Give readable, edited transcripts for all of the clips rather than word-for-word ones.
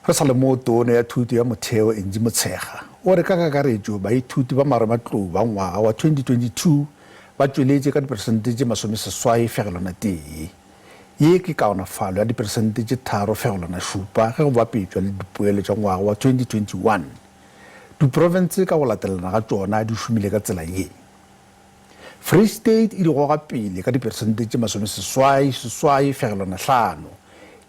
Re sa le mo tone ya thuto ya motheo Enji Motshega o re ka kakaretso baithuti ba marematlou ba ngwaga wa 2022 ba tsweletse ka diperesente 80,1 ye ke kaonafalo ya diperesente 3,7 ge go bapetšwa le dipoelo tša ngwaga wa 2021. Diprovince ka go latelana ga tšona di šomile ka tsela ye. Free State e di goga pele ka diperesente 77,5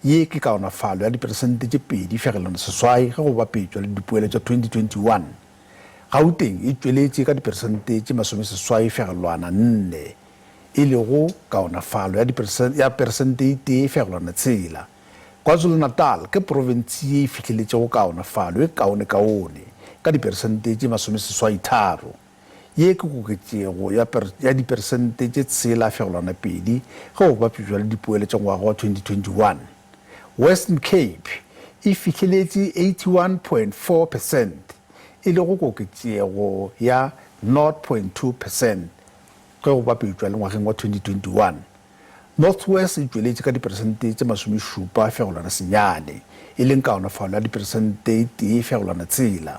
ye ke kaonafalo ya diperesente 2,6 ge go bapetšwa le dipoelo tša 2021. Gauteng e tšweletše ka diperesente 80,4 e le go kaonafalo ya peresente 1,6. KwaZulu-Natal ke province ye e fitlheletše go kaonafalo e kaone ka diperesente 30 ye ke koketšego ya diperesente 6,2 ge go bapetšwa le dipoelo tša ngwaga wa 2021. Western Cape e fitlheletše 81.4% e le go koketšego ya 0.2% ge go bapetšwa le ngwageng wa 2021. Northwest e tšweletše ka diperesente 70,9 e leng kaonafalo ya diperesente 1,6.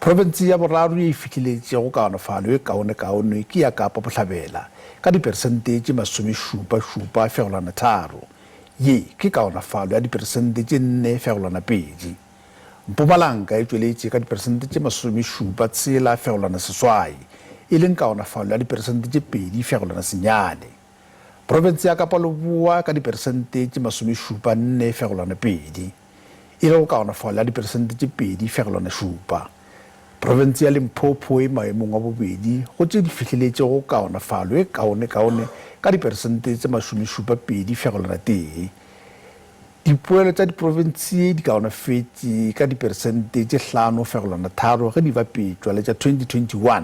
Province ya boraro ye e fitlheletše go kaonafalo e kaone ke ya Kapa Bohlabela ka diperesente 77,3 ye ke kaonafalo ya diperesente 4,2. Mpumalanga e tšweletše ka diperesente 77,8 e leng kaonafalo ya diperesente 2,9. Province ya Kapa Leboa ka diperesente 74,2 e le go kaonafalo ya diperesente 2,7. Province ya Limpopo e maemong a bobedi go tše di fitlheletše go kaonafalo e kaone ka diperesente 72,1. Dipoelo tša diprovince di kaonafetše ka diperesente 5,3 ge di bapetšwa le tša 2021.